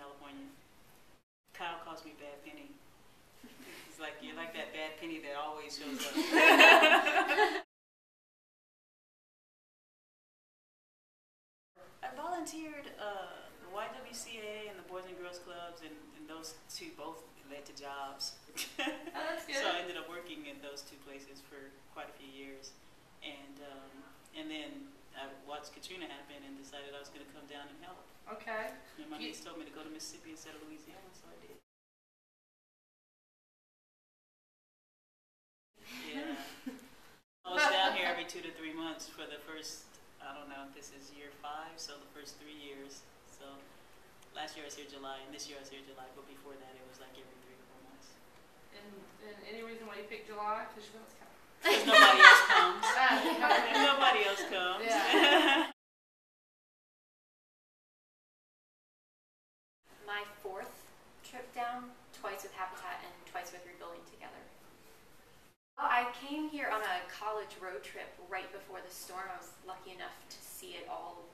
California. Kyle calls me Bad Penny. He's like, you're like that bad penny that always shows up. I volunteered the YWCA and the Boys and Girls Clubs, and those two both led to jobs. Oh, that's good. So I ended up working in those two places for quite a few years. And then I watched Katrina happen and decided I was going to come down and help. Okay. And my niece told me to go to Mississippi instead of Louisiana, so I did. Yeah. I was down here every 2 to 3 months for the first, I don't know if this is year 5, so the first 3 years. So last year I was here July, and this year I was here July, but before that it was like every 3 or 4 months. And any reason why you picked July? Because you know it's coming. Because nobody else comes. Nobody else comes. Yeah. My 4th trip down, twice with Habitat and twice with Rebuilding Together. I came here on a college road trip right before the storm. I was lucky enough to see it all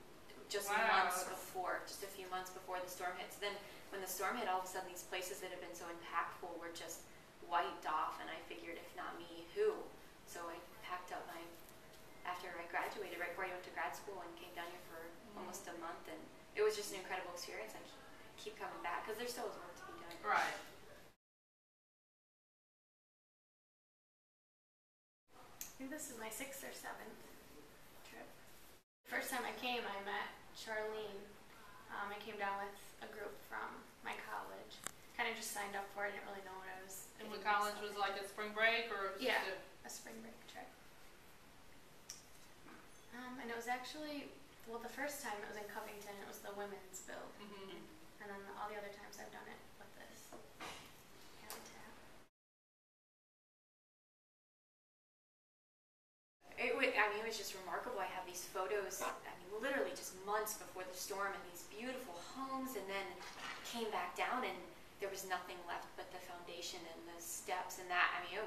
just months before, just a few months before the storm hit. So then when the storm hit, all of a sudden these places that have been so impactful were just wiped off, and I figured, if not me, who? So I packed up after I graduated, right before I went to grad school, and came down here for almost a month, and it was just an incredible experience. I keep coming back because there still is work to be done. Right. I think this is my 6th or 7th trip. First time I came, I met Charlene. I came down with a group from my college. Kind of just signed up for it. I didn't really know what I was. And what college was like a spring break or? Yeah, a spring break trip. And it was actually, well, the first time it was in Covington. It was the women's build. And then all the other times I've done it with this Habitat. It was just remarkable. I have these photos, literally just months before the storm, and these beautiful homes, and then came back down and there was nothing left but the foundation and the steps, and that, it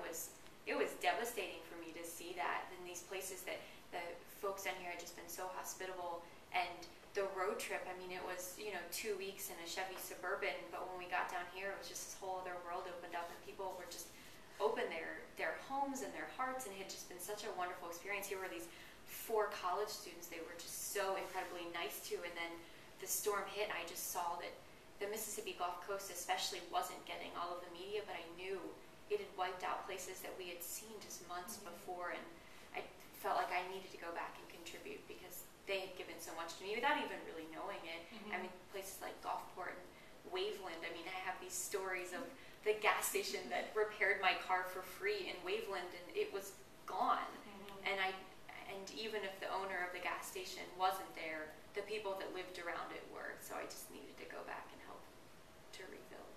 was devastating for me to see that. And these places that the folks down here had just been so hospitable, and the road trip, it was, 2 weeks in a Chevy Suburban, but when we got down here, it was just this whole other world opened up, and people were just open their homes and their hearts, and it had just been such a wonderful experience. Here were these 4 college students they were just so incredibly nice to, and then the storm hit, and I just saw that the Mississippi Gulf Coast especially wasn't getting all of the media, but I knew it had wiped out places that we had seen just months before, and I felt like I needed to go back and contribute because they had given so much to me without even really knowing it. Places like Gulfport and Waveland, I have these stories of the gas station that repaired my car for free in Waveland, and it was gone. And even if the owner of the gas station wasn't there, the people that lived around it were. So I just needed to go back and help to rebuild.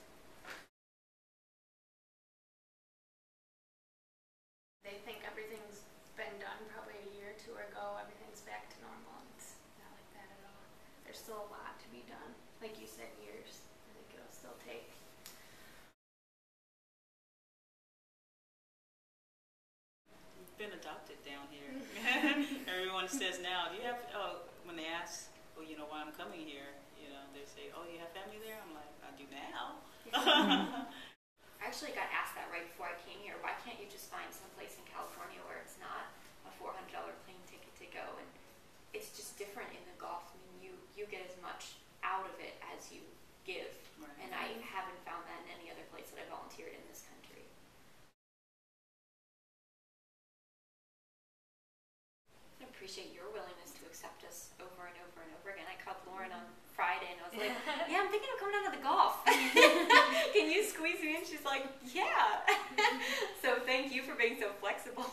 They think everything's been done probably a year or 2 ago. Everything's back to normal. It's not like that at all. There's still a lot to be done. Like you said, years. I think it'll still take. You've been adopted down here. Everyone says now, do you have, when they ask, why I'm coming here, they say, oh, you have family there? I'm like, I do now. I actually got asked that right before I came here. Why can't you just find some place in California where it's not a $400 plane ticket to go? And it's just different in the Gulf. You get as much out of it as you give. Right. And I haven't found that in any other place that I volunteered in this country. I appreciate your willingness to accept us over and over and over again. I called Lauren on Friday and I was like, yeah, I'm thinking of coming down to the Gulf. Can you squeeze me in? She's like, yeah. So thank you for being so flexible.